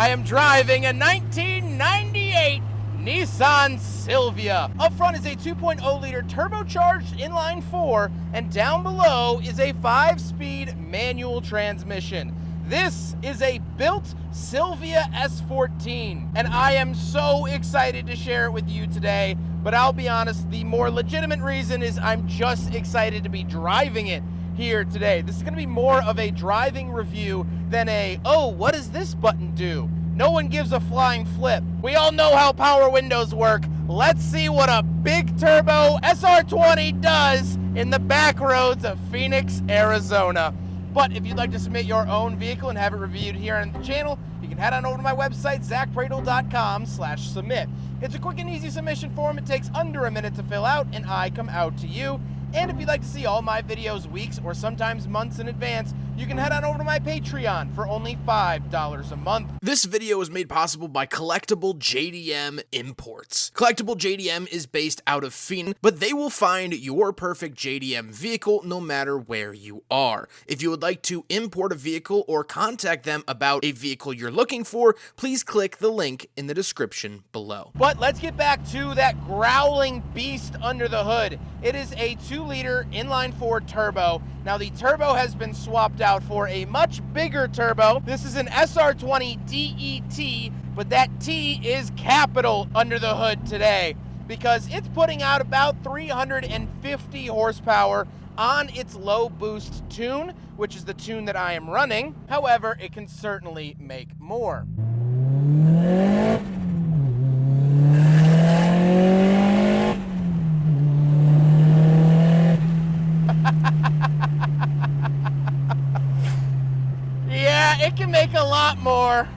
I am driving a 1998 Nissan Silvia. Up front is a 2.0-liter turbocharged inline-4, and down below is a 5-speed manual transmission. This is a built Silvia S14, and I am so excited to share it with you today, but I'll be honest, the more legitimate reason is I'm just excited to be driving it here today. This is going to be more of a driving review than a, oh, what does this button do? No one gives a flying flip. We all know how power windows work. Let's see what a big turbo S14 does in the back roads of Phoenix, Arizona. But if you'd like to submit your own vehicle and have it reviewed here on the channel, you can head on over to my website, zackpradel.com/submit. It's a quick and easy submission form. It takes under a minute to fill out, and I come out to you. And if you'd like to see all my videos weeks or sometimes months in advance, you can head on over to my Patreon for only $5 a month. This video is made possible by Collectible JDM Imports. Collectible JDM is based out of Phoenix, but they will find your perfect JDM vehicle no matter where you are. If you would like to import a vehicle or contact them about a vehicle you're looking for, please click the link in the description below. But let's get back to that growling beast under the hood. It is a 2-liter inline-4 turbo. Now the turbo has been swapped out for a much bigger turbo. This is an S14 DET, but that T is capital under the hood today because it's putting out about 350 horsepower on its low boost tune, which is the tune that I am running. However, it can certainly make more. Yeah, it can make a lot more.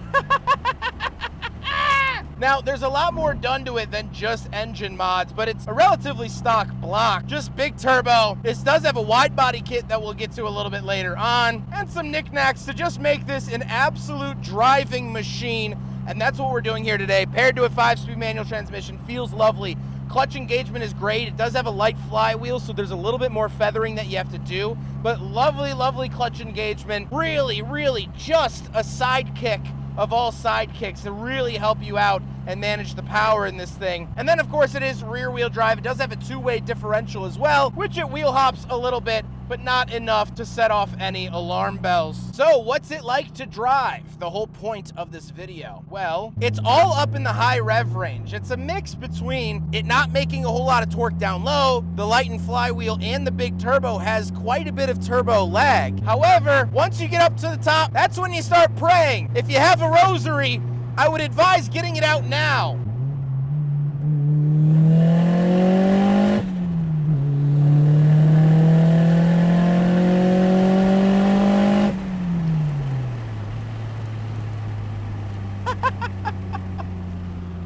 Now, there's a lot more done to it than just engine mods, but it's a relatively stock block. Just big turbo. This does have a wide body kit that we'll get to a little bit later on, and some knickknacks to just make this an absolute driving machine. And that's what we're doing here today. Paired to a 5-speed manual transmission, feels lovely. Clutch engagement is great. It does have a light flywheel, so there's a little bit more feathering that you have to do, but lovely, lovely clutch engagement. Really, really just a sidekick of all sidekicks to really help you out and manage the power in this thing. And then, of course, it is rear-wheel drive. It does have a 2-way differential as well, which it wheel hops a little bit, but not enough to set off any alarm bells. So what's it like to drive? The whole point of this video. Well, it's all up in the high rev range. It's a mix between it not making a whole lot of torque down low, the light and flywheel, and the big turbo has quite a bit of turbo lag. However, once you get up to the top, that's when you start praying. If you have a rosary, I would advise getting it out now.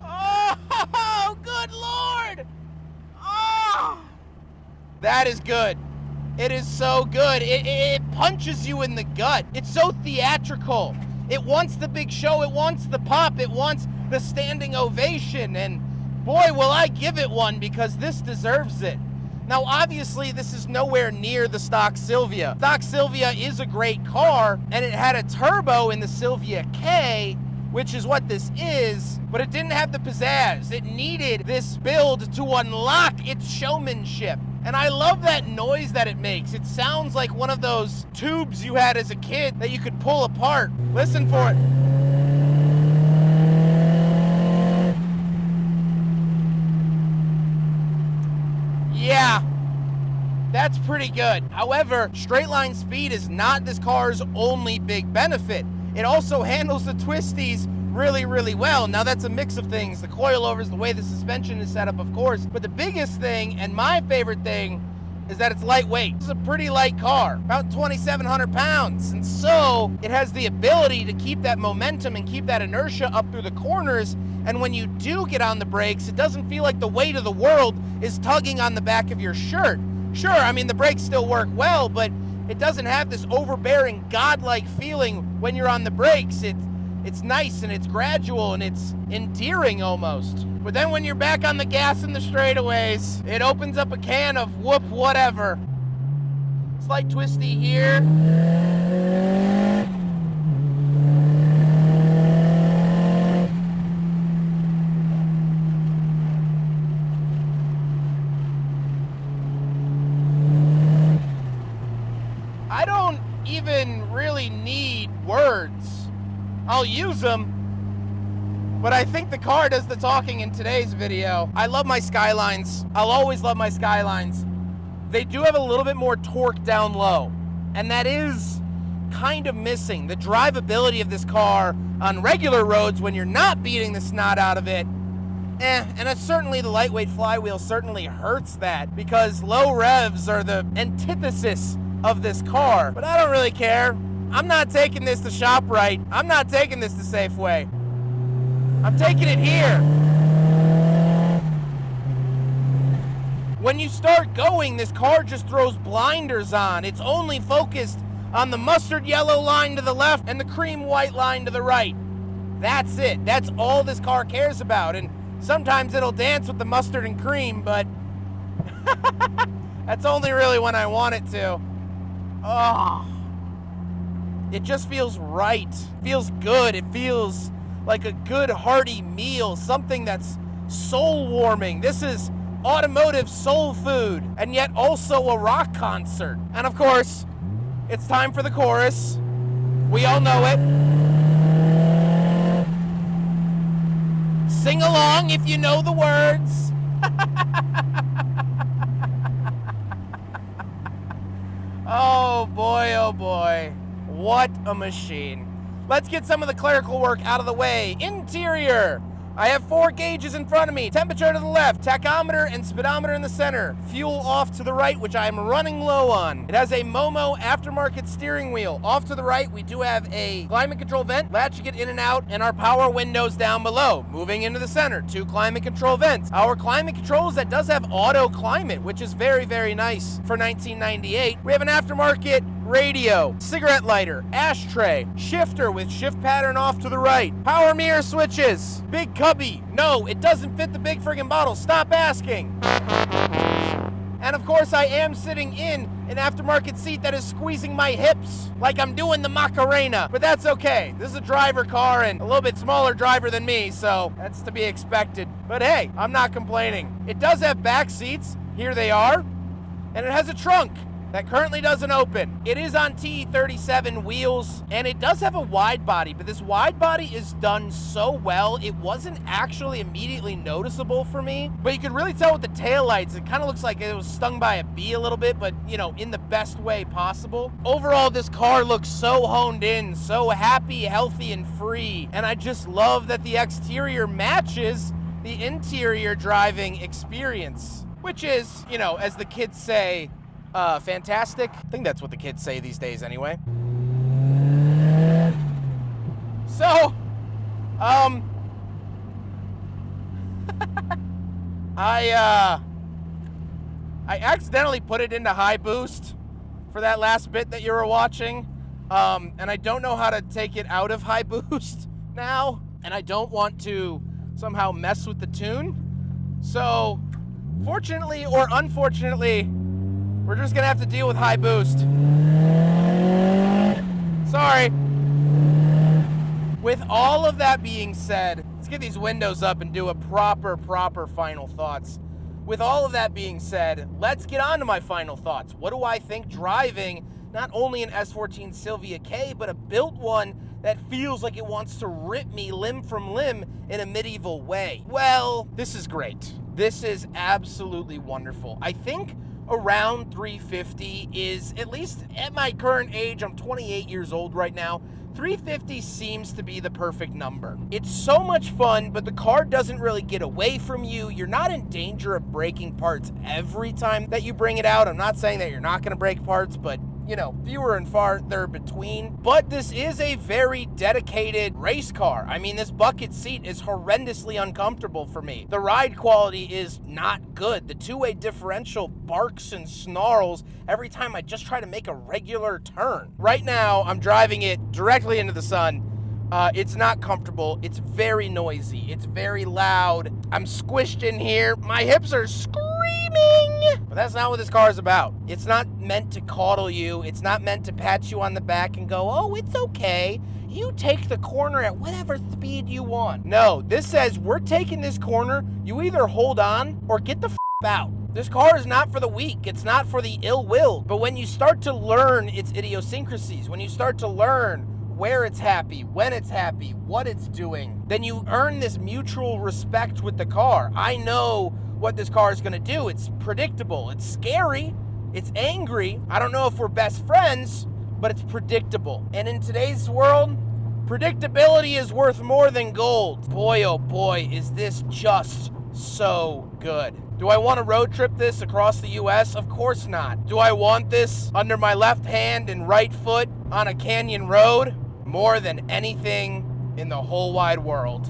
Oh, good Lord! Oh, that is good. It is so good. It punches you in the gut. It's so theatrical. It wants the big show. It wants the pop. It wants the standing ovation. And boy, will I give it one because this deserves it. Now, obviously, this is nowhere near the stock Silvia. Stock Silvia is a great car, and it had a turbo in the Silvia K, which is what this is, but it didn't have the pizzazz. It needed this build to unlock its showmanship. And I love that noise that it makes. It sounds like one of those tubes you had as a kid that you could pull apart. Listen for it. Yeah, that's pretty good. However, straight line speed is not this car's only big benefit. It also handles the twisties really, really well. Now, that's a mix of things. The coilovers, the way the suspension is set up, of course. But the biggest thing, and my favorite thing, is that it's lightweight. It's a pretty light car, about 2,700 pounds. And so it has the ability to keep that momentum and keep that inertia up through the corners. And when you do get on the brakes, it doesn't feel like the weight of the world is tugging on the back of your shirt. Sure, I mean, the brakes still work well, but it doesn't have this overbearing, godlike feeling when you're on the brakes. It's nice and it's gradual and it's endearing almost. But then when you're back on the gas in the straightaways, it opens up a can of whoop whatever. Slight twisty here. But I think the car does the talking in today's video. I love my Skylines. I'll always love my Skylines. They do have a little bit more torque down low, and that is kind of missing. The drivability of this car on regular roads when you're not beating the snot out of it, and it's certainly the lightweight flywheel certainly hurts that, because low revs are the antithesis of this car. But I don't really care. I'm not taking this to ShopRite. I'm not taking this to Safeway. I'm taking it here. When you start going, this car just throws blinders on. It's only focused on the mustard yellow line to the left and the cream white line to the right. That's it. That's all this car cares about. And sometimes it'll dance with the mustard and cream, but that's only really when I want it to. Oh, it just feels right. It feels good. It feels like a good hearty meal, something that's soul warming. This is automotive soul food, and yet also a rock concert. And of course, it's time for the chorus. We all know it. Sing along if you know the words. Oh boy, what a machine. Let's get some of the clerical work out of the way. Interior. I have 4 gauges in front of me. Temperature to the left, tachometer and speedometer in the center. Fuel off to the right, which I am running low on. It has a Momo aftermarket steering wheel. Off to the right, we do have a climate control vent, latch to get in and out, and our power windows down below. Moving into the center, 2 climate control vents. Our climate controls, that does have auto climate, which is very, very nice for 1998. We have an aftermarket radio, cigarette lighter, ashtray, shifter with shift pattern off to the right, power mirror switches, big cubby. No, it doesn't fit the big friggin' bottle. Stop asking. And of course, I am sitting in an aftermarket seat that is squeezing my hips like I'm doing the Macarena, but that's okay. This is a driver car and a little bit smaller driver than me, so that's to be expected. But hey, I'm not complaining. It does have back seats. Here they are. And it has a trunk that currently doesn't open. It is on T37 wheels, and it does have a wide body, but this wide body is done so well, it wasn't actually immediately noticeable for me, but you can really tell with the taillights, it kind of looks like it was stung by a bee a little bit, but you know, in the best way possible. Overall, this car looks so honed in, so happy, healthy, and free, and I just love that the exterior matches the interior driving experience, which is, you know, as the kids say, fantastic. I think that's what the kids say these days anyway. So, I accidentally put it into high boost for that last bit that you were watching. And I don't know how to take it out of high boost now. And I don't want to somehow mess with the tune. So, fortunately or unfortunately, we're just gonna have to deal with high boost. Sorry. With all of that being said, let's get these windows up and do a proper final thoughts. With all of that being said, let's get on to my final thoughts. What do I think driving not only an S14 Silvia K, but a built one that feels like it wants to rip me limb from limb in a medieval way? Well, this is great. This is absolutely wonderful. I think around 350 is, at least at my current age, I'm 28 years old right now, 350 seems to be the perfect number. It's so much fun, but the car doesn't really get away from you. You're not in danger of breaking parts every time that you bring it out. I'm not saying that you're not gonna break parts, but you know, fewer and farther between. But this is a very dedicated race car. I mean, this bucket seat is horrendously uncomfortable for me. The ride quality is not good. The two-way differential barks and snarls every time I just try to make a regular turn. Right now, I'm driving it directly into the sun. It's not comfortable. It's very noisy. It's very loud. I'm squished in here. My hips are screaming. But that's not what this car is about. It's not meant to coddle you. It's not meant to pat you on the back and go, oh, it's okay. You take the corner at whatever speed you want. No, this says we're taking this corner. You either hold on or get the f out. This car is not for the weak. It's not for the ill-willed. But when you start to learn its idiosyncrasies, when you start to learn where it's happy, when it's happy, what it's doing, then you earn this mutual respect with the car. I know what this car is going to do. It's predictable. It's scary. It's angry. I don't know if we're best friends, but it's predictable. And in today's world, predictability is worth more than gold. Boy, oh boy, is this just so good. Do I want to road trip this across the US? Of course not. Do I want this under my left hand and right foot on a canyon road? More than anything in the whole wide world.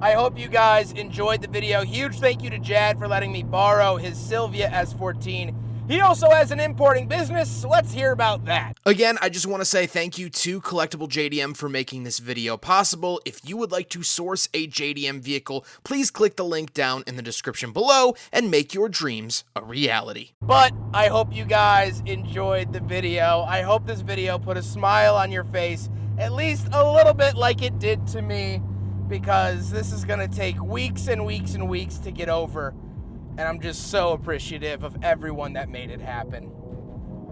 I hope you guys enjoyed the video. Huge thank you to Jad for letting me borrow his Silvia S14. He also has an importing business, so let's hear about that. Again, I just want to say thank you to Collectible JDM for making this video possible. If you would like to source a JDM vehicle, please click the link down in the description below and make your dreams a reality. But I hope you guys enjoyed the video. I hope this video put a smile on your face, at least a little bit like it did to me, because this is going to take weeks and weeks and weeks to get over. And I'm just so appreciative of everyone that made it happen.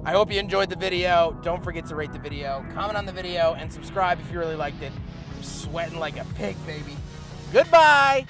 I hope you enjoyed the video. Don't forget to rate the video, comment on the video, and subscribe if you really liked it. I'm sweating like a pig, baby. Goodbye!